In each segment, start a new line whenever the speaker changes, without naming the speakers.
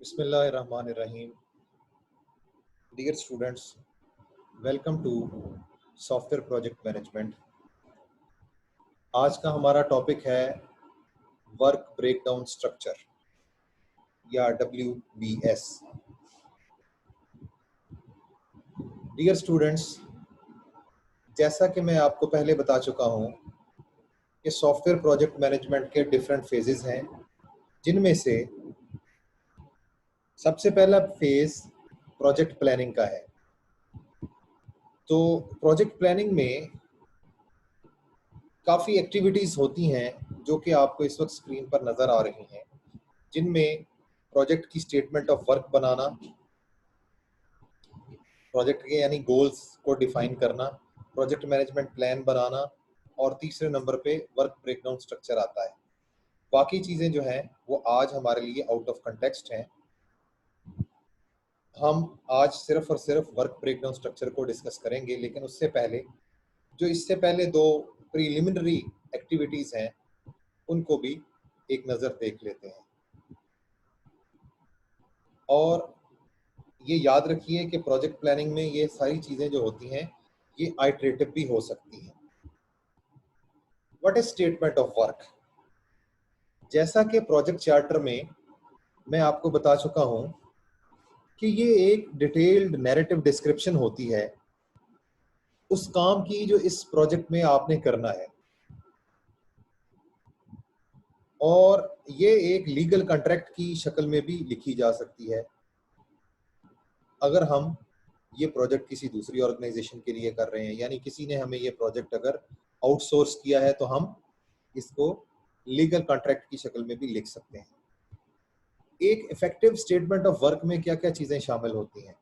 Bismillahirrahmanirrahim. Dear students, welcome to software project management. आज का हमारा टॉपिक है वर्क ब्रेकडाउन स्ट्रक्चर या WBS। डियर स्टूडेंट्स, जैसा कि मैं आपको पहले बता चुका हूं कि सॉफ्टवेयर प्रोजेक्ट मैनेजमेंट के डिफरेंट फेजेस हैं, जिनमें से सबसे पहला फेज प्रोजेक्ट प्लानिंग का है। तो प्रोजेक्ट प्लानिंग में काफ़ी एक्टिविटीज़ होती हैं जो कि आपको इस वक्त स्क्रीन पर नज़र आ रही हैं, जिनमें प्रोजेक्ट की statement of work banana, project के यानी गोल्स को डिफाइन करना, प्रोजेक्ट मैनेजमेंट प्लान बनाना, और तीसरे नंबर पे वर्क ब्रेकडाउन स्ट्रक्चर आता है। बाकी चीज़ें जो हैं वो आज हमारे लिए आउट ऑफ कंटेक्स्ट हैं। हम आज सिर्फ और सिर्फ वर्क ब्रेकडाउन स्ट्रक्चर को डिस्कस करेंगे, लेकिन उससे पहले जो इससे पहले दो प्रीलिमिनरी एक्टिविटीज़ हैं उनको भी एक नज़र देख लेते हैं। और ये याद रखिए कि प्रोजेक्ट प्लानिंग में ये सारी चीज़ें जो होती हैं ये आइटरेटिव भी हो सकती हैं। What is statement of work? जैसा कि प्रोजेक्ट चार्टर में मैं आपको बता चुका हूं कि ये एक डिटेल्ड नैरेटिव डिस्क्रिप्शन होती है उस काम की जो इस प्रोजेक्ट में आपने करना है, और ये एक लीगल कॉन्ट्रैक्ट की शक्ल में भी लिखी जा सकती है। अगर हम ये प्रोजेक्ट किसी दूसरी ऑर्गेनाइजेशन के लिए कर रहे हैं, यानी किसी ने हमें ये प्रोजेक्ट अगर आउटसोर्स किया है, तो हम इसको लीगल कॉन्ट्रैक्ट की शक्ल में भी लिख सकते हैं। एक इफेक्टिव स्टेटमेंट ऑफ वर्क में क्या क्या चीज़ें शामिल होती हैं?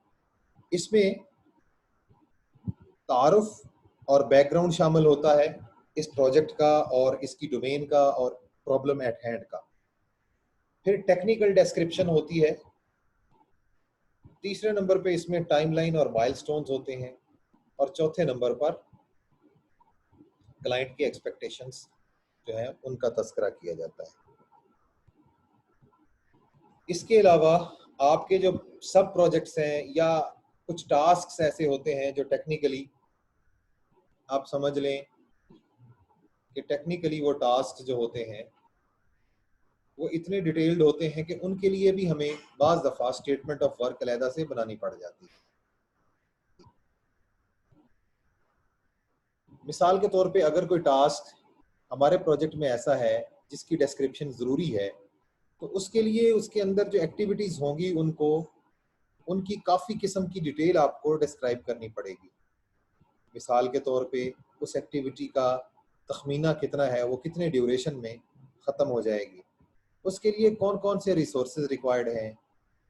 इसमें तारुफ और बैकग्राउंड शामिल होता है इस प्रोजेक्ट का और इसकी डोमेन का और प्रॉब्लम एट हैंड का। फिर टेक्निकल डिस्क्रिप्शन होती है। तीसरे नंबर पे इसमें टाइमलाइन और माइलस्टोन्स होते हैं, और चौथे नंबर पर क्लाइंट की एक्सपेक्टेशंस जो है उनका तस्करा किया जाता है। इसके अलावा आपके जो सब प्रोजेक्ट्स हैं या कुछ टास्क्स ऐसे होते हैं जो टेक्निकली आप समझ लें कि टेक्निकली वो टास्क जो होते हैं वो इतने डिटेल्ड होते हैं कि उनके लिए भी हमें बाज़ दफ़ा स्टेटमेंट ऑफ वर्क अलहदा से बनानी पड़ जाती है। मिसाल के तौर पे अगर कोई टास्क हमारे प्रोजेक्ट में ऐसा है जिसकी डिस्क्रिप्शन ज़रूरी है, तो उसके लिए उसके अंदर जो एक्टिविटीज़ होंगी उनकी काफ़ी किस्म की डिटेल आपको डिस्क्राइब करनी पड़ेगी। मिसाल के तौर पे उस एक्टिविटी का तखमीना कितना है, वो कितने ड्यूरेशन में ख़त्म हो जाएगी, उसके लिए कौन कौन से रिसोर्सेज रिक्वायर्ड हैं,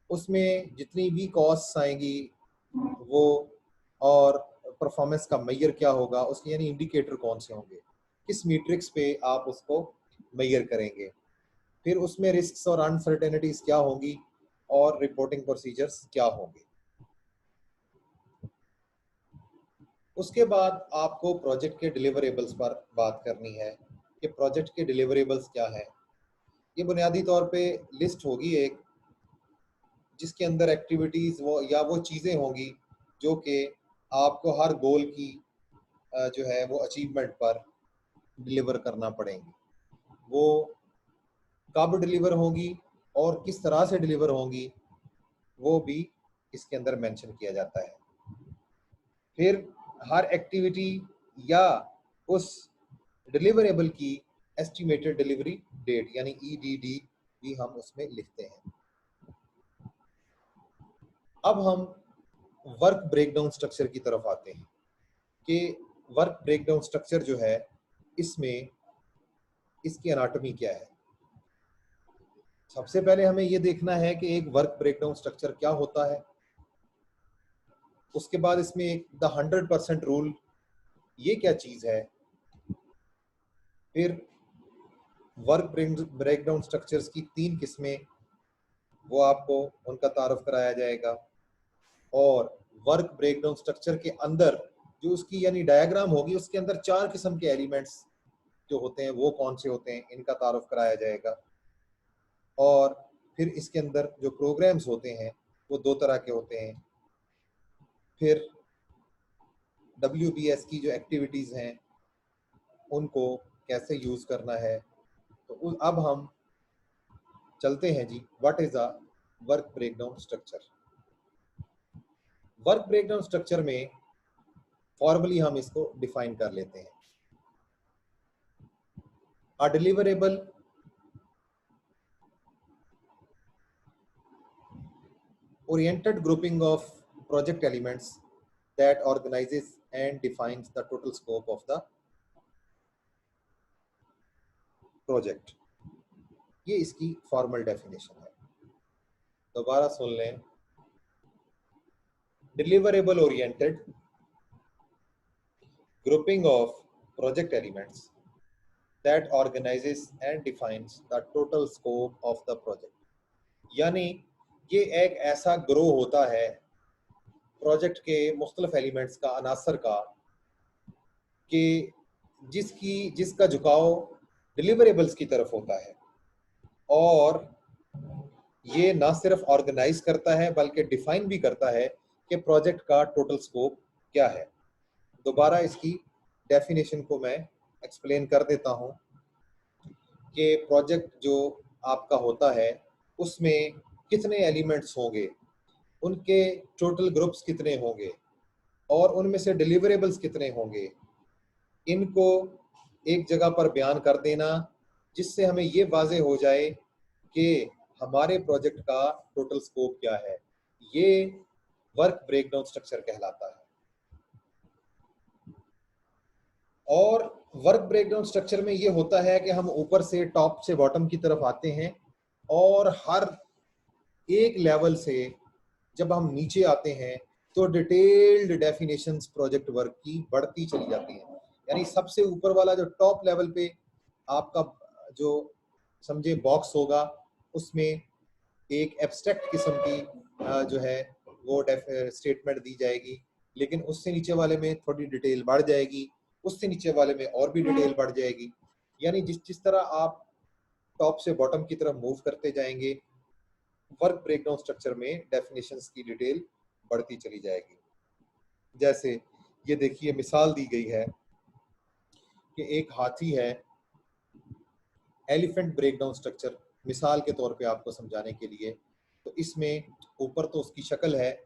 उसमें जितनी भी कॉस्ट्स आएंगी वो, और परफॉर्मेंस का मेजर क्या होगा, उसके यानी इंडिकेटर कौन से होंगे, किस मीट्रिक्स पे आप उसको मेजर करेंगे, फिर उसमें रिस्क्स और अनसर्टेनिटीज़ क्या होंगी, और रिपोर्टिंग प्रोसीजर्स क्या होंगे। उसके बाद आपको प्रोजेक्ट के डिलीवरेबल्स पर बात करनी है कि प्रोजेक्ट के डिलीवरेबल्स क्या हैं। ये बुनियादी तौर पे लिस्ट होगी एक, जिसके अंदर एक्टिविटीज़ वो चीज़ें होंगी जो कि आपको हर गोल की जो है वो अचीवमेंट पर डिलीवर करना पड़ेंगी। वो कब डिलीवर होंगी और किस तरह से डिलीवर होंगी वो भी इसके अंदर मेंशन किया जाता है। फिर हर एक्टिविटी या उस डिलीवरेबल की एस्टिमेटेड डिलीवरी डेट यानी EDD भी हम उसमें लिखते हैं। अब हम वर्क ब्रेकडाउन स्ट्रक्चर की तरफ आते हैं कि वर्क ब्रेकडाउन स्ट्रक्चर जो है इसमें इसकी एनाटॉमी क्या है। सबसे पहले हमें ये देखना है कि एक वर्क ब्रेकडाउन स्ट्रक्चर क्या होता है। उसके बाद इसमें एक द 100% रूल ये क्या चीज़ है। फिर वर्क ब्रेकडाउन स्ट्रक्चर्स की 3 किस्में, वो आपको उनका तारुफ कराया जाएगा। और वर्क ब्रेकडाउन स्ट्रक्चर के अंदर जो उसकी यानी डायग्राम होगी, उसके अंदर 4 किस्म के एलिमेंट्स जो होते हैं वो कौन से होते हैं, इनका तारुफ कराया जाएगा। और फिर इसके अंदर जो प्रोग्राम्स होते हैं वो दो तरह के होते हैं। फिर WBS की जो एक्टिविटीज़ हैं उनको कैसे यूज़ करना है। तो अब हम चलते हैं जी, what is a work breakdown structure. Work breakdown structure में फॉर्मली हम इसको डिफाइन कर लेते हैं। A deliverable oriented grouping of project elements that organizes and defines the total scope of the project। ये इसकी फॉर्मल डेफिनेशन है, दोबारा सुन लें। Deliverable oriented grouping of project elements that organizes and defines the total scope of the project। यानी ये एक ऐसा grow होता है प्रोजेक्ट के मुख्तलिफ एलिमेंट्स का, अनासर का, कि जिसका झुकाव डिलीवरेबल्स की तरफ होता है, और ये ना सिर्फ ऑर्गेनाइज करता है बल्कि डिफाइन भी करता है कि प्रोजेक्ट का टोटल स्कोप क्या है। दोबारा इसकी डेफिनेशन को मैं एक्सप्लेन कर देता हूँ कि प्रोजेक्ट जो आपका होता है उसमें कितने एलिमेंट्स होंगे, उनके टोटल ग्रुप्स कितने होंगे, और उनमें से डिलीवरेबल्स कितने होंगे। इनको एक जगह पर बयान कर देना जिससे हमें ये वाजे हो जाए कि हमारे प्रोजेक्ट का टोटल स्कोप क्या है। ये वर्क ब्रेकडाउन स्ट्रक्चर कहलाता है। और वर्क ब्रेकडाउन स्ट्रक्चर में ये होता है कि हम ऊपर से टॉप से बॉटम की तरफ आते हैं, और हर एक लेवल से जब हम नीचे आते हैं तो डिटेल्ड डेफिनेशंस प्रोजेक्ट वर्क की बढ़ती चली जाती हैं। यानी सबसे ऊपर वाला जो टॉप लेवल पे आपका जो समझे बॉक्स होगा, उसमें एक एब्स्ट्रैक्ट किस्म की जो है वो स्टेटमेंट दी जाएगी, लेकिन उससे नीचे वाले में थोड़ी डिटेल बढ़ जाएगी, उससे नीचे वाले में और भी डिटेल बढ़ जाएगी। यानी जिस जिस तरह आप टॉप से बॉटम की तरफ मूव करते जाएंगे, वर्क ब्रेकडाउन स्ट्रक्चर में डेफिनेशंस की डिटेल बढ़ती चली जाएगी। जैसे ये देखिए मिसाल दी गई है कि एक हाथी है, एलिफेंट ब्रेकडाउन स्ट्रक्चर मिसाल के तौर पे आपको समझाने के लिए। तो इसमें ऊपर तो उसकी शक्ल है,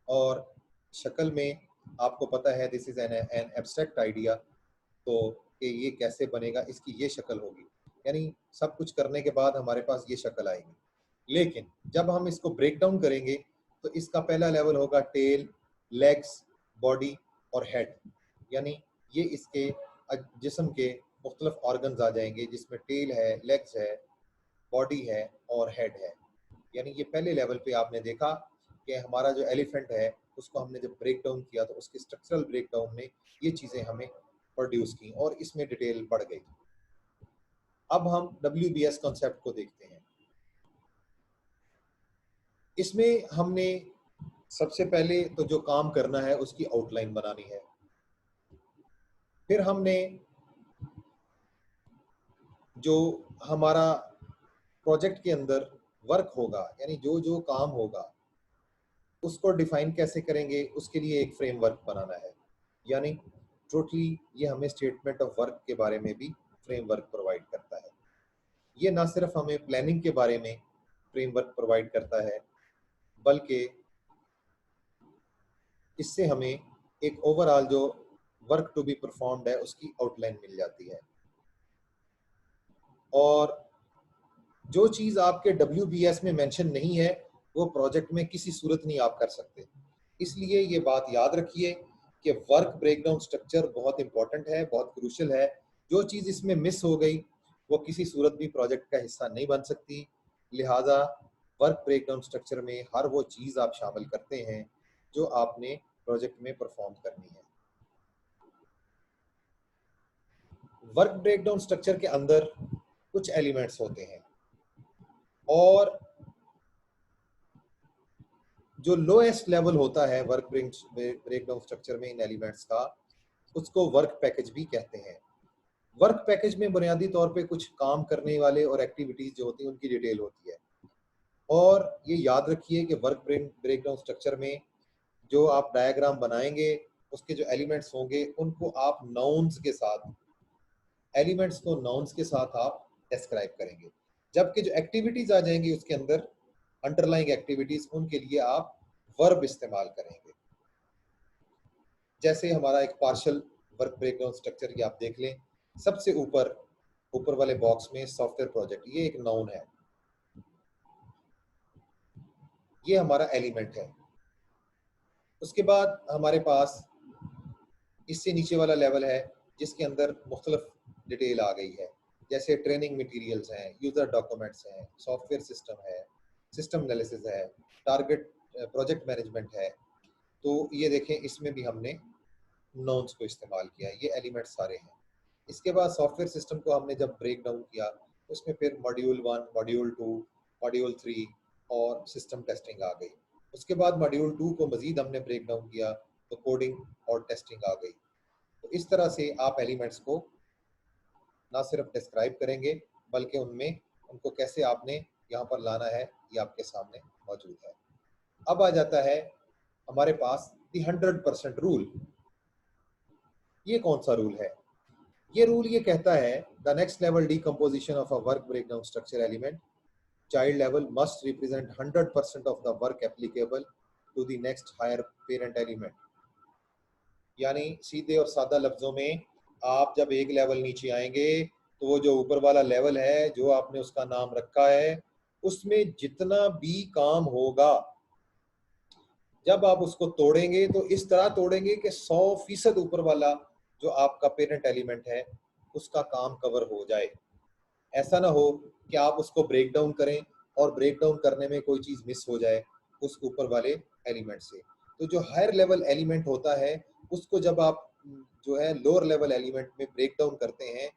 और शक्ल में आपको पता है this is an abstract idea, तो कि ये कैसे बनेगा, इसकी ये शक्ल होगी। यानी सब कुछ करने के बाद हमारे पास ये शक्ल आएगी। लेकिन जब हम इसको ब्रेक डाउन करेंगे तो इसका पहला लेवल होगा टेल, लेग्स, बॉडी और हेड। यानी ये इसके जिस्म के मुख्तलिफ ऑर्गन्स आ जाएंगे, जिसमें टेल है, लेग्स है, बॉडी है और हेड है। यानी ये पहले लेवल पे आपने देखा कि हमारा जो एलिफेंट है उसको हमने जब ब्रेक डाउन किया तो उसके स्ट्रक्चरल ब्रेक डाउन में ये चीज़ें हमें प्रोड्यूस की और इसमें डिटेल बढ़ गई। अब हम WBS कॉन्सेप्ट को देखते हैं। इसमें हमने सबसे पहले तो जो काम करना है उसकी आउटलाइन बनानी है। फिर हमने जो हमारा प्रोजेक्ट के अंदर वर्क होगा, यानी जो जो काम होगा उसको डिफाइन कैसे करेंगे, उसके लिए एक फ्रेमवर्क बनाना है। यानी टोटली ये हमें स्टेटमेंट ऑफ वर्क के बारे में भी फ्रेमवर्क प्रोवाइड करता है। ये ना सिर्फ हमें प्लानिंग के बारे में फ्रेमवर्क प्रोवाइड करता है, बल्कि इससे हमें एक ओवरऑल जो वर्क टू बी परफॉर्म्ड है उसकी आउटलाइन मिल जाती है। और जो चीज़ आपके WBS में मेंशन नहीं है वो प्रोजेक्ट में किसी सूरत नहीं आप कर सकते। इसलिए ये बात याद रखिए कि वर्क ब्रेकडाउन स्ट्रक्चर बहुत इंपॉर्टेंट है, बहुत क्रूशियल है। जो चीज़ इसमें मिस हो गई वो किसी सूरत भी प्रोजेक्ट का हिस्सा नहीं बन सकती। लिहाजा वर्क ब्रेकडाउन स्ट्रक्चर में हर वो चीज़ आप शामिल करते हैं जो आपने प्रोजेक्ट में परफॉर्म करनी है। वर्क ब्रेकडाउन स्ट्रक्चर के अंदर कुछ एलिमेंट्स होते हैं, और जो लोएस्ट लेवल होता है वर्क ब्रेकडाउन स्ट्रक्चर में इन एलिमेंट्स का, उसको वर्क पैकेज भी कहते हैं। वर्क पैकेज में बुनियादी तौर पे कुछ काम करने वाले और एक्टिविटीज जो होती हैं उनकी डिटेल होती है। और ये याद रखिए कि वर्क ब्रेकडाउन स्ट्रक्चर में जो आप डायग्राम बनाएंगे, उसके जो एलिमेंट्स होंगे उनको आप नाउन्स के साथ, एलिमेंट्स को नाउन्स के साथ आप डिस्क्राइब करेंगे। जबकि जो एक्टिविटीज आ जाएंगी उसके अंदर, अंडरलाइंग एक्टिविटीज, उनके लिए आप वर्ब इस्तेमाल करेंगे। जैसे हमारा एक पार्शियल वर्क ब्रेकडाउन स्ट्रक्चर, ये आप देख लें, सबसे ऊपर ऊपर वाले बॉक्स में सॉफ्टवेयर प्रोजेक्ट, ये एक नाउन है, ये हमारा एलिमेंट है। उसके बाद हमारे पास इससे नीचे वाला लेवल है जिसके अंदर मुख्तलिफ डिटेल आ गई है, जैसे ट्रेनिंग मटेरियल्स हैं, यूज़र डॉक्यूमेंट्स हैं, सॉफ्टवेयर सिस्टम है, सिस्टम एनालिसिस है, टारगेट प्रोजेक्ट मैनेजमेंट है। तो ये देखें, इसमें भी हमने नोन्स को इस्तेमाल किया है, ये एलिमेंट सारे हैं। इसके बाद सॉफ्टवेयर सिस्टम को हमने जब ब्रेक डाउन किया, उसमें फिर मॉड्यूल 1, मॉड्यूल 2, मॉड्यूल 3 और सिस्टम टेस्टिंग आ गई। उसके बाद मॉड्यूल 2 को मजीद हमने ब्रेक डाउन किया तो कोडिंग और टेस्टिंग आ गई। तो इस तरह से आप एलिमेंट्स को ना सिर्फ डिस्क्राइब करेंगे, बल्कि उनमें उनको कैसे आपने यहाँ पर लाना है, ये आपके सामने मौजूद है। अब आ जाता है हमारे पास दी 100% रूल। ये कौन सा रूल है? ये रूल ये कहता है, the next level decomposition of a work breakdown structure element, child level must represent 100% of the work applicable to the next higher parent element. यानी सीधे और सादा लफ्जों में, आप जब एक लेवल नीचे आएंगे तो वो जो ऊपर वाला लेवल है, जो आपने उसका नाम रखा है, उसमें जितना भी काम होगा, जब आप उसको तोड़ेंगे तो इस तरह तोड़ेंगे कि 100% ऊपर वाला जो आपका पेरेंट एलिमेंट है उसका काम कवर हो जाए। ऐसा ना हो कि आप उसको ब्रेक डाउन करें और ब्रेक डाउन करने में कोई चीज़ मिस हो जाए उस ऊपर वाले एलिमेंट से। तो जो हायर लेवल एलिमेंट होता है, उसको जब आप जो है लोअर लेवल एलिमेंट में ब्रेक डाउन करते हैं,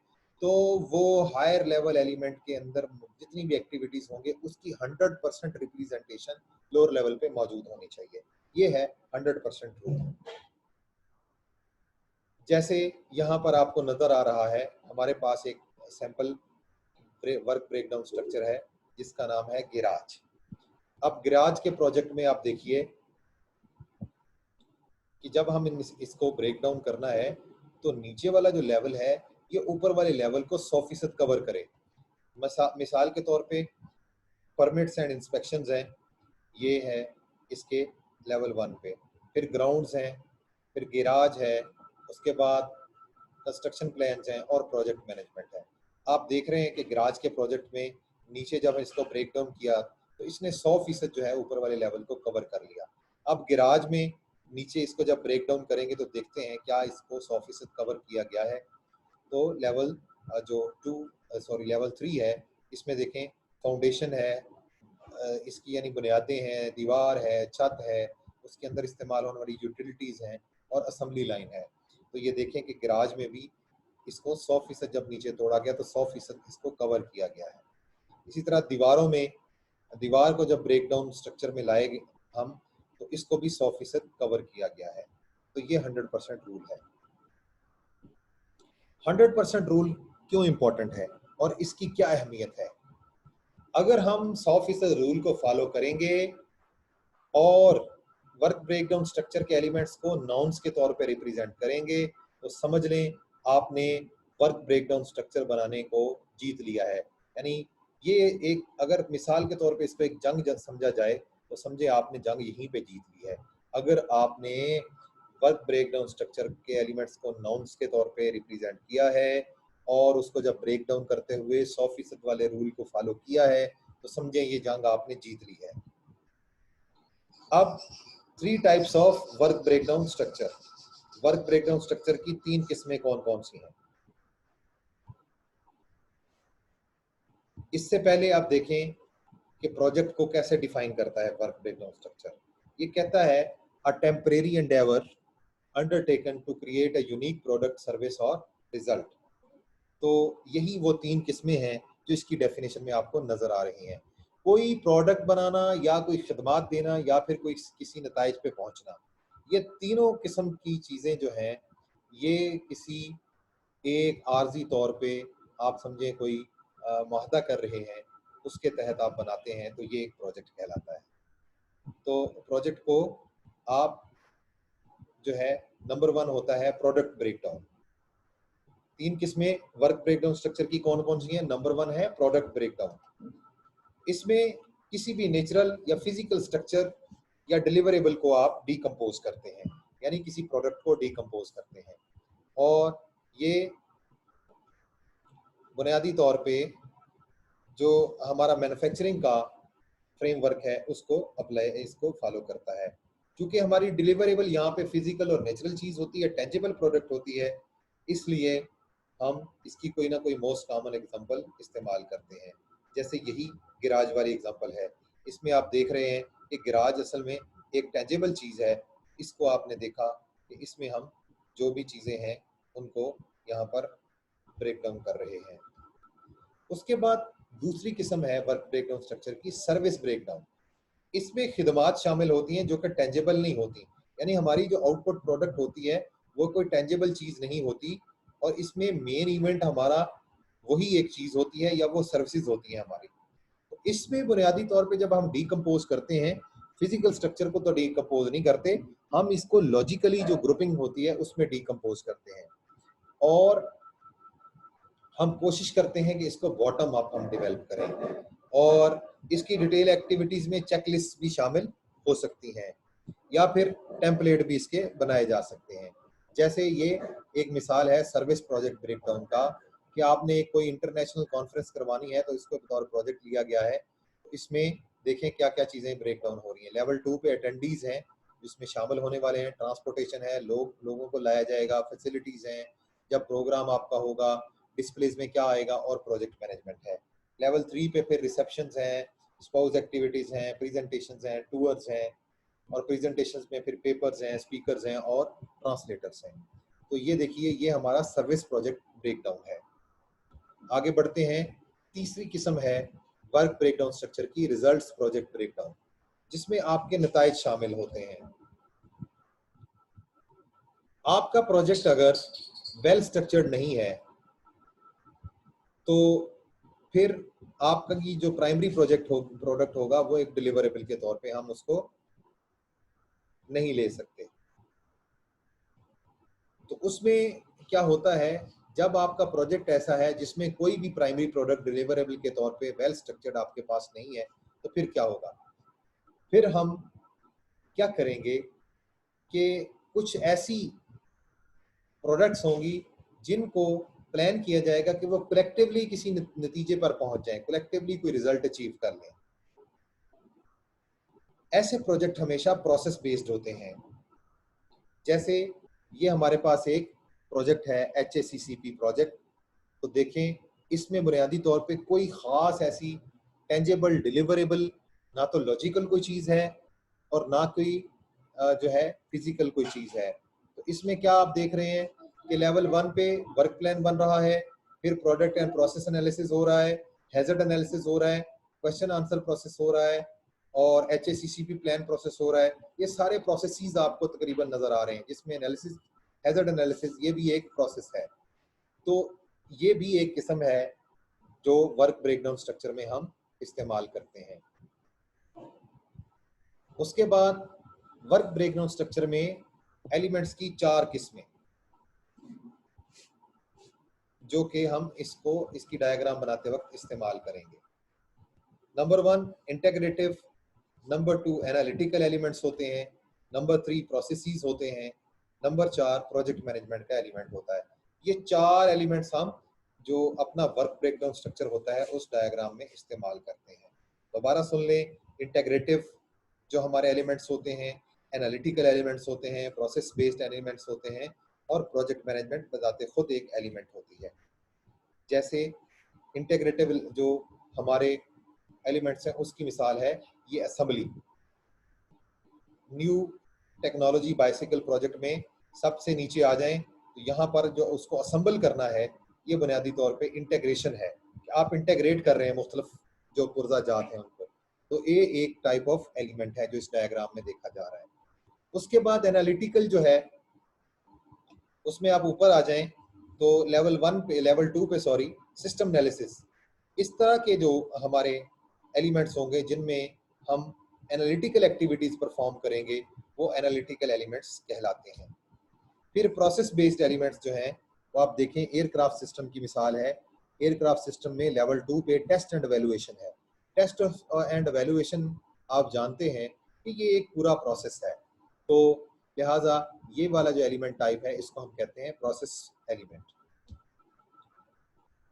तो वो हायर लेवल एलिमेंट के अंदर जितनी भी एक्टिविटीज होंगे उसकी 100% रिप्रेजेंटेशन लोअर लेवल पे मौजूद होनी चाहिए। ये है 100% रूल। जैसे यहाँ पर आपको नजर आ रहा है, हमारे पास एक सैंपल वर्क ब्रेकडाउन स्ट्रक्चर है जिसका नाम है गिराज। अब गिराज के प्रोजेक्ट में आप देखिए कि जब हम इसको ब्रेक डाउन करना है तो नीचे वाला जो लेवल है ये ऊपर वाले लेवल को 100% कवर करे। मिसाल के तौर पे परमिट्स एंड इंस्पेक्शंस हैं, ये है इसके लेवल 1 पे, फिर ग्राउंड्स हैं, फिर गिराज है, उसके बाद कंस्ट्रक्शन प्लान्स हैं और प्रोजेक्ट मैनेजमेंट है। आप देख रहे हैं कि गराज के प्रोजेक्ट में नीचे जब इसको ब्रेक डाउन किया तो इसने 100% जो है ऊपर वाले लेवल को कवर कर लिया। अब गराज में नीचे इसको जब ब्रेक डाउन करेंगे तो देखते हैं क्या इसको 100% कवर किया गया है। तो लेवल जो लेवल 3 है, इसमें देखें फाउंडेशन है, इसकी यानी बुनियादें हैं, दीवार है, छत है, उसके अंदर इस्तेमाल होने वाली यूटिलिटीज़ हैं और असेंबली लाइन है। तो ये देखें कि गराज में भी इसको 100% जब नीचे तोड़ा गया तो 100% इसको कवर किया गया है। इसी तरह दीवारों में, दीवार को जब ब्रेक डाउन स्ट्रक्चर में लाएंगे हम, तो इसको भी 100% कवर किया गया है। तो ये 100% रूल है। 100% रूल क्यों इंपॉर्टेंट है और इसकी क्या अहमियत है? अगर हम 100% रूल को फॉलो करेंगे और वर्क ब्रेकडाउन स्ट्रक्चर के एलिमेंट्स को नाउन्स के तौर पे रिप्रेजेंट करेंगे, तो समझ लें आपने वर्क ब्रेकडाउन स्ट्रक्चर बनाने को जीत लिया है। यानी ये एक, अगर मिसाल के तौर पे इसको एक जंग समझा जाए तो समझे आपने जंग यहीं पे जीत ली है। अगर आपने वर्क ब्रेकडाउन स्ट्रक्चर के एलिमेंट्स को नाउन्स के तौर पे रिप्रेजेंट किया है और उसको जब ब्रेक डाउन करते हुए 100% वाले रूल को फॉलो किया है, तो समझे ये जंग आपने जीत ली है। अब 3 types of work breakdown structure. Work breakdown structure की 3 किस्में कौन कौन सी हैं? इससे पहले आप देखें कि प्रोजेक्ट को कैसे डिफाइन करता है वर्क ब्रेकडाउन स्ट्रक्चर। ये कहता है a temporary endeavour undertaken to create a unique product, service और रिजल्ट। तो यही वो 3 किस्में हैं जो इसकी डेफिनेशन में आपको नजर आ रही हैं। कोई प्रोडक्ट बनाना या कोई खिदमात देना या फिर कोई किसी नताइज पे पहुंचना, ये तीनों किस्म की चीज़ें जो हैं, ये किसी एक आर्जी तौर पे आप समझें कोई मुआहदा कर रहे हैं, उसके तहत आप बनाते हैं तो ये एक प्रोजेक्ट कहलाता है। तो प्रोजेक्ट को आप जो है, नंबर 1 होता है प्रोडक्ट ब्रेकडाउन। 3 किस्में वर्क ब्रेकडाउन स्ट्रक्चर की कौन कौन सी हैं? नंबर 1 है प्रोडक्ट ब्रेकडाउन। इसमें किसी भी नेचुरल या फिजिकल स्ट्रक्चर या डिलीवरेबल को आप डीकम्पोज करते हैं, यानी किसी प्रोडक्ट को डीकम्पोज करते हैं, और ये बुनियादी तौर पे जो हमारा मैन्युफैक्चरिंग का फ्रेमवर्क है उसको अप्लाई, इसको फॉलो करता है। क्योंकि हमारी डिलीवरेबल यहाँ पे फिजिकल और नेचुरल चीज़ होती है, टेंजिबल प्रोडक्ट होती है, इसलिए हम इसकी कोई ना कोई मोस्ट कॉमन एग्जांपल इस्तेमाल करते हैं। जैसे यही गिराज वाली एग्जांपल है, इसमें आप देख रहे हैं कि गिराज असल में एक टेंजिबल चीज़ है। इसको आपने देखा कि इसमें हम जो भी चीज़ें हैं उनको यहाँ पर ब्रेक डाउन कर रहे हैं। उसके बाद दूसरी किस्म है वर्क ब्रेकडाउन स्ट्रक्चर की, सर्विस ब्रेकडाउन। इसमें खिदमात शामिल होती हैं जो कि टेंजिबल नहीं होती, यानी हमारी जो आउटपुट प्रोडक्ट होती है वो कोई टेंजिबल चीज़ नहीं होती, और इसमें मेन इवेंट हमारा वही एक चीज़ होती है या वो सर्विसेज होती है हमारी। तो इसमें बुनियादी तौर पे जब हम डीकम्पोज करते हैं, फिजिकल स्ट्रक्चर को तो डीकम्पोज नहीं करते, हम इसको लॉजिकली जो ग्रुपिंग होती है उसमें डीकम्पोज करते हैं, और हम कोशिश करते हैं कि इसको बॉटम अप हम डेवलप करें, और इसकी डिटेल एक्टिविटीज में चेकलिस्ट भी शामिल हो सकती हैं, या फिर टेम्पलेट भी इसके बनाए जा सकते हैं। जैसे ये एक मिसाल है सर्विस प्रोजेक्ट ब्रेकडाउन का, कि आपने कोई इंटरनेशनल कॉन्फ्रेंस करवानी है तो इसको बतौर प्रोजेक्ट लिया गया है। इसमें देखें क्या क्या चीज़ें ब्रेकडाउन हो रही हैं। लेवल 2 पे अटेंडीज हैं जिसमें शामिल होने वाले हैं, ट्रांसपोर्टेशन है, लोगों को लाया जाएगा, फैसिलिटीज़ हैं, जब प्रोग्राम आपका होगा डिस्प्लेज में क्या आएगा, और प्रोजेक्ट मैनेजमेंट है। लेवल 3 पे फिर रिसेप्शंस हैं, स्पाउस एक्टिविटीज़ हैं, प्रेजेंटेशंस हैं, टूर्स हैं, और प्रेजेंटेशंस में फिर पेपर्स हैं, स्पीकर्स हैं और ट्रांसलेटर्स हैं। तो ये देखिए, ये हमारा सर्विस प्रोजेक्ट ब्रेकडाउन है। आगे बढ़ते हैं, तीसरी किस्म है वर्क ब्रेकडाउन स्ट्रक्चर की, रिजल्ट्स प्रोजेक्ट ब्रेकडाउन, जिसमें आपके नताइज शामिल होते हैं। आपका प्रोजेक्ट अगर वेल स्ट्रक्चर्ड नहीं है तो फिर आपका की जो प्राइमरी प्रोडक्ट होगा वो एक डिलीवरेबल के तौर पे हम उसको नहीं ले सकते। तो उसमें क्या होता है, जब आपका प्रोजेक्ट ऐसा है जिसमें कोई भी प्राइमरी प्रोडक्ट डिलीवरेबल के तौर पे वेल स्ट्रक्चर्ड आपके पास नहीं है, तो फिर क्या होगा? फिर हम क्या करेंगे कि कुछ ऐसी प्रोडक्ट्स होंगी जिनको प्लान किया जाएगा कि वो कलेक्टिवली किसी नतीजे पर पहुंच जाएं, कलेक्टिवली कोई रिजल्ट अचीव कर लें। ऐसे प्रोजेक्ट हमेशा प्रोसेस बेस्ड होते हैं। जैसे ये हमारे पास एक प्रोजेक्ट है HACCP प्रोजेक्ट, तो देखें इसमें बुनियादी तौर पे कोई ख़ास ऐसी टेंजेबल डिलीवरेबल ना तो लॉजिकल कोई चीज़ है और ना कोई जो है फिजिकल कोई चीज़ है। तो इसमें क्या आप देख रहे हैं कि लेवल 1 पे वर्क प्लान बन रहा है, फिर प्रोडक्ट एंड प्रोसेस एनालिसिस हो रहा है, हैजर्ड एनालिसिस हो रहा है, क्वेश्चन आंसर प्रोसेस हो रहा है, और HACCP प्लान प्रोसेस हो रहा है। ये सारे प्रोसेसेस आपको तकरीबन नज़र आ रहे हैं, जिसमें एनालिसिस, हैजर्ड एनालिसिस, ये भी एक प्रोसेस है। तो ये भी एक किस्म है जो वर्क ब्रेकडाउन स्ट्रक्चर में हम इस्तेमाल करते हैं। उसके बाद वर्क ब्रेकडाउन स्ट्रक्चर में एलिमेंट्स की 4 किस्में, जो कि हम इसकी डायग्राम बनाते वक्त इस्तेमाल करेंगे। Number 1 integrative, number 2 analytical elements होते हैं, नंबर 3 प्रोसेसेस होते हैं, नंबर 4 प्रोजेक्ट मैनेजमेंट का एलिमेंट होता है। ये 4 एलिमेंट्स हम जो अपना वर्क ब्रेकडाउन स्ट्रक्चर होता है उस डायग्राम में इस्तेमाल करते हैं। दोबारा सुन लें, इंटीग्रेटिव जो हमारे एलिमेंट्स होते हैं, एनालिटिकल एलिमेंट्स होते हैं, प्रोसेस बेस्ड एलिमेंट्स होते हैं, और प्रोजेक्ट मैनेजमेंट बजाते खुद एक एलिमेंट होती है। जैसे इंटीग्रेटिव जो हमारे एलिमेंट्स हैं उसकी मिसाल है ये assembly. New technology bicycle project में सबसे नीचे आ जाएं तो यहाँ पर जो उसको असेंबल करना है ये बुनियादी तौर पे इंटीग्रेशन है, कि आप इंटीग्रेट कर रहे हैं मुख्तलिफ जो पुर्जा जात हैं उनको। तो ये एक टाइप ऑफ एलिमेंट है जो इस डायग्राम में देखा जा रहा है। उसके बाद एनालिटिकल जो है उसमें आप ऊपर आ जाएं तो लेवल 2 पे सिस्टम एनालिसिस। इस तरह के जो हमारे एलिमेंट्स होंगे जिनमें हम एनालिटिकल एक्टिविटीज परफॉर्म करेंगे, वो एनालिटिकल एलिमेंट्स कहलाते हैं। फिर प्रोसेस बेस्ड एलिमेंट्स जो हैं वो आप देखें, एयरक्राफ्ट सिस्टम की मिसाल है। एयरक्राफ्ट सिस्टम में लेवल 2 पे टेस्ट एंड एवेल्युएशन है। टेस्ट एंड एवेल्युएशन आप जानते हैं कि ये एक पूरा प्रोसेस है, तो लिहाजा ये वाला जो एलिमेंट टाइप है इसको हम कहते हैं प्रोसेस एलिमेंट।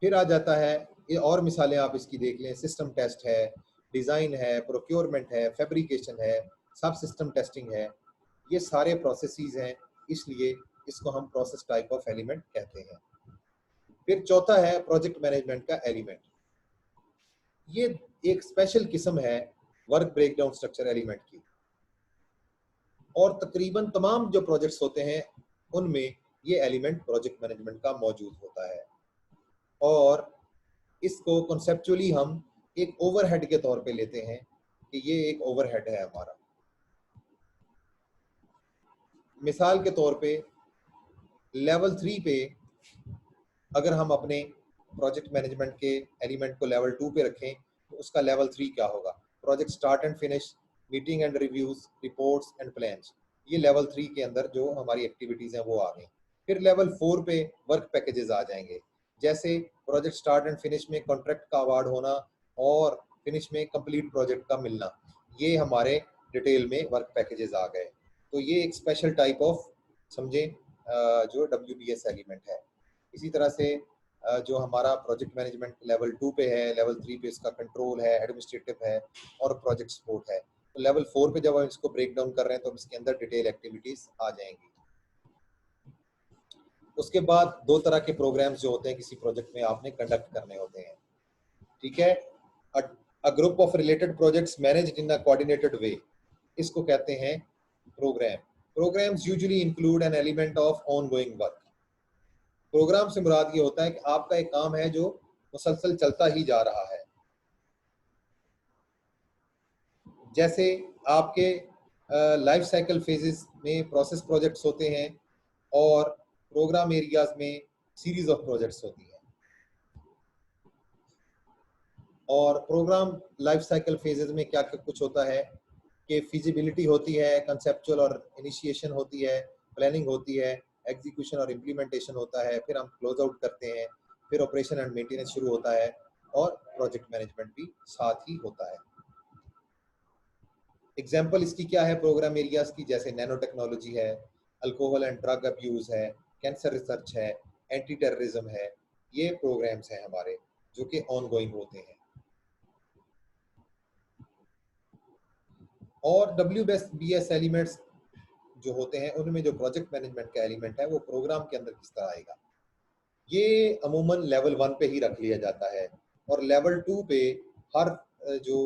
फिर आ जाता है, ये और मिसालें आप इसकी देख लें, सिस्टम टेस्ट है, डिज़ाइन है, प्रोक्योरमेंट है, फैब्रिकेशन है, सब सिस्टम टेस्टिंग है। ये सारे प्रोसेसेस हैं, इसलिए इसको हम प्रोसेस टाइप ऑफ एलिमेंट कहते हैं। फिर चौथा है प्रोजेक्ट मैनेजमेंट का एलिमेंट। ये एक स्पेशल किस्म है वर्क ब्रेकडाउन स्ट्रक्चर एलिमेंट की, और तकरीबन तमाम जो प्रोजेक्ट्स होते हैं उनमें ये एलिमेंट प्रोजेक्ट मैनेजमेंट का मौजूद होता है। और इसको कॉन्सेप्चुअली हम एक ओवरहेड के तौर पे लेते हैं कि ये एक ओवरहेड है हमारा। मिसाल के तौर पे लेवल 3 पे अगर हम अपने प्रोजेक्ट मैनेजमेंट के एलिमेंट को लेवल 2 पे रखें तो उसका लेवल 3 क्या होगा? Project start and finish, meeting and reviews, reports and plans, ये लेवल 3 के अंदर जो हमारी एक्टिविटीज हैं वो आ गई। फिर लेवल 4 पे वर्क पैकेजेस आ जाएंगे, जैसे प्रोजेक्ट स्टार्ट एंड फिनिश में कॉन्ट्रैक्ट का अवार्ड होना और फिनिश में कंप्लीट प्रोजेक्ट का मिलना, ये हमारे डिटेल में वर्क पैकेजेस आ गए। तो ये एक स्पेशल टाइप ऑफ समझें जो WBS एलिमेंट है। इसी तरह से जो हमारा प्रोजेक्ट मैनेजमेंट लेवल 2 पे है, लेवल 3 पे इसका कंट्रोल है, एडमिनिस्ट्रेटिव है और प्रोजेक्ट सपोर्ट है। तो लेवल 4 पे जब हम इसको ब्रेक डाउन कर रहे हैं तो इसके अंदर डिटेल एक्टिविटीज आ जाएंगी। उसके बाद दो तरह के प्रोग्राम्स जो होते हैं किसी प्रोजेक्ट में आपने कंडक्ट करने होते हैं, ठीक है। A group of related projects managed in a coordinated way, इसको कहते हैं programme. Programmes usually include an element of ongoing work. Programme से मुराद ये होता है कि आपका एक काम है जो मुसलसल चलता ही जा रहा है। जैसे आपके लाइफ साइकिल फेजेस में प्रोसेस प्रोजेक्ट्स होते हैं और प्रोग्राम एरियाज में सीरीज ऑफ प्रोजेक्ट्स होती हैं। और प्रोग्राम लाइफ साइकिल फेजेस में क्या कुछ होता है कि फिजिबिलिटी होती है, कंसेप्चुअल और इनिशिएशन होती है, प्लानिंग होती है, एग्जीक्यूशन और इम्प्लीमेंटेशन होता है, फिर हम क्लोज आउट करते हैं, फिर ऑपरेशन एंड मेंटेनेंस शुरू होता है और प्रोजेक्ट मैनेजमेंट भी साथ ही होता है। एग्जाम्पल इसकी क्या है प्रोग्राम एरियाज की? जैसे नैनो टेक्नोलॉजी है, अल्कोहल एंड ड्रग अब्यूज है, कैंसर रिसर्च है, एंटी टेररिज्म है, ये प्रोग्राम्स हैं हमारे जो कि ऑन गोइंग होते हैं। और WBS एलिमेंट्स जो होते हैं उनमें जो प्रोजेक्ट मैनेजमेंट का एलिमेंट है वो प्रोग्राम के अंदर किस तरह आएगा, ये अमूमन लेवल 1 पे ही रख लिया जाता है और लेवल 2 पे हर जो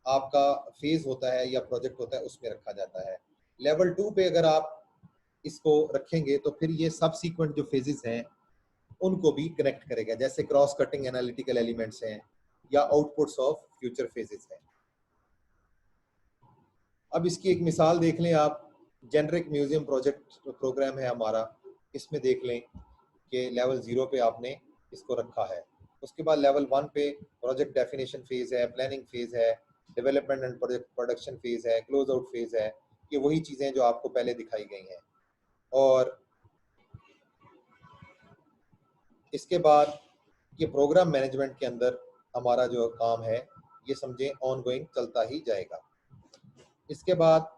आपका फेज होता है या प्रोजेक्ट होता है उसमें रखा जाता है। लेवल 2 पे अगर आप इसको रखेंगे तो फिर ये सबसीक्वेंट जो फेजेस हैं उनको भी कनेक्ट करेगा, जैसे क्रॉस कटिंग एनालिटिकल एलिमेंट्स हैं या आउटपुट्स ऑफ फ्यूचर फेजेस हैं। अब इसकी एक मिसाल देख लें आप, जेनरिक म्यूजियम प्रोजेक्ट प्रोग्राम है हमारा, इसमें देख लें कि लेवल 0 पे आपने इसको रखा है। उसके बाद लेवल 1 पे प्रोजेक्ट डेफिनेशन फेज है, प्लानिंग फेज है, डेवलपमेंट एंड प्रोडक्शन फेज है, क्लोज आउट फेज है। ये वही चीज़ें जो आपको पहले दिखाई गई हैं। और इसके बाद ये प्रोग्राम मैनेजमेंट के अंदर हमारा जो काम है ये समझें ऑन गोइंग चलता ही जाएगा। इसके बाद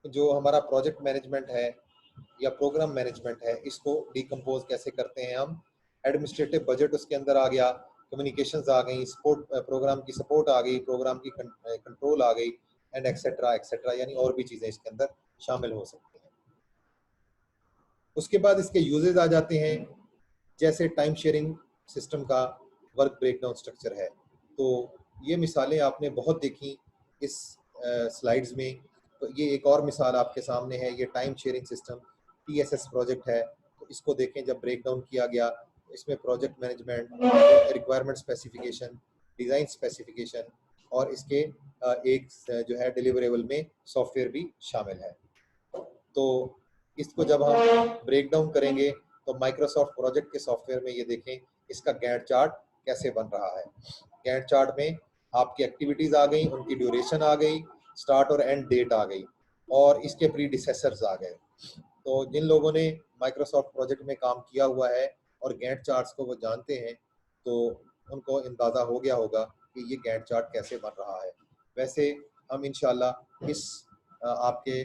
जो हमारा प्रोजेक्ट मैनेजमेंट है या प्रोग्राम मैनेजमेंट है इसको डिकम्पोज कैसे करते हैं हम? एडमिनिस्ट्रेटिव बजट उसके अंदर आ गया, कम्युनिकेशंस आ गई, सपोर्ट प्रोग्राम की सपोर्ट आ गई, प्रोग्राम की कंट्रोल आ गई एंड एक्सेट्रा एक्सेट्रा, यानी और भी चीज़ें इसके अंदर शामिल हो सकती हैं। उसके बाद इसके यूजेस आ जाते हैं, जैसे टाइम शेयरिंग सिस्टम का वर्क ब्रेकडाउन स्ट्रक्चर है। तो ये मिसालें आपने बहुत देखी इस स्लाइड्स में। तो ये एक और मिसाल आपके सामने है, ये time sharing system TSS project है। तो इसको देखें, जब ब्रेक डाउन किया गया इसमें project management, requirement specification, design specification और इसके एक जो है डिलीवरेबल में सॉफ्टवेयर भी शामिल है। तो इसको जब हम ब्रेक डाउन करेंगे तो माइक्रोसॉफ्ट प्रोजेक्ट के सॉफ्टवेयर में ये देखें इसका गैंट चार्ट कैसे बन रहा है। गैंट चार्ट में आपकी एक्टिविटीज़ आ गई, उनकी ड्यूरेशन आ गई, स्टार्ट और एंड डेट आ गई, और इसके प्रीडिसेसर्स आ गए। तो जिन लोगों ने माइक्रोसॉफ्ट प्रोजेक्ट में काम किया हुआ है और गैंट चार्ट्स को वो जानते हैं, तो उनको अंदाज़ा हो गया होगा कि ये गैंट चार्ट कैसे बन रहा है। वैसे हम इंशाल्लाह इस आपके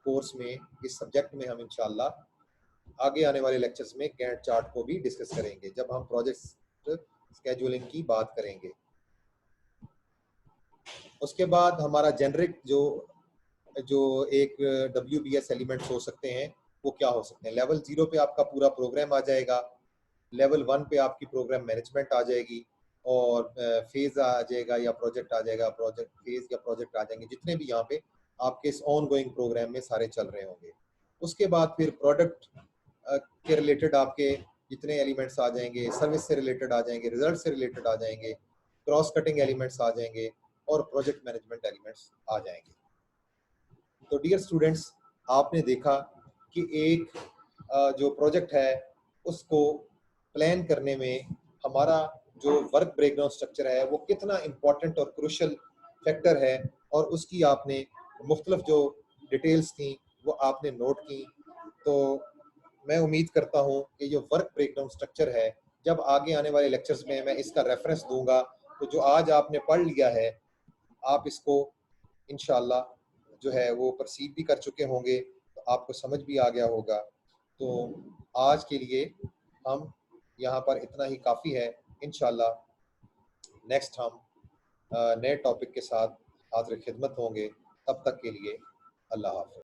कोर्स में, इस सब्जेक्ट में हम इंशाल्लाह आगे आने वाले लेक्चर्स में गैंट चार्ट को भी डिस्कस करेंगे जब हम प्रोजेक्ट स्केड्यूलिंग की बात करेंगे। उसके बाद हमारा जेनरिक जो एक WBS एलिमेंट्स हो सकते हैं वो क्या हो सकते हैं। लेवल 0 पे आपका पूरा प्रोग्राम आ जाएगा, लेवल 1 पे आपकी प्रोग्राम मैनेजमेंट आ जाएगी, और फेज आ जाएगा या प्रोजेक्ट आ जाएगा, प्रोजेक्ट फेज या प्रोजेक्ट आ जाएंगे, जितने भी यहाँ पे आपके इस ऑन गोइंग प्रोग्राम में सारे चल रहे होंगे। उसके बाद फिर प्रोडक्ट के रिलेटेड आपके जितने एलिमेंट्स आ जाएंगे, सर्विस से रिलेटेड आ जाएंगे, रिजल्ट से रिलेटेड आ जाएंगे, क्रॉस कटिंग एलिमेंट्स आ जाएंगे, और प्रोजेक्ट मैनेजमेंट एलिमेंट्स आ जाएंगे। तो डियर स्टूडेंट्स, आपने देखा कि एक जो प्रोजेक्ट है उसको प्लान करने में हमारा जो वर्क ब्रेकडाउन स्ट्रक्चर है वो कितना इम्पोर्टेंट और क्रूशियल फैक्टर है, और उसकी आपने मुख्तलिफ जो डिटेल्स थी वो आपने नोट की। तो मैं उम्मीद करता हूँ कि जो वर्क ब्रेकडाउन स्ट्रक्चर है, जब आगे आने वाले लेक्चर्स में मैं इसका रेफरेंस दूंगा, तो जो आज आपने पढ़ लिया है आप इसको इंशाल्लाह जो है वो परसीव भी कर चुके होंगे, तो आपको समझ भी आ गया होगा। तो आज के लिए हम यहाँ पर इतना ही काफ़ी है। इंशाल्लाह नेक्स्ट हम नए टॉपिक के साथ हाज़िर खिदमत होंगे। तब तक के लिए अल्लाह हाफ़िज़।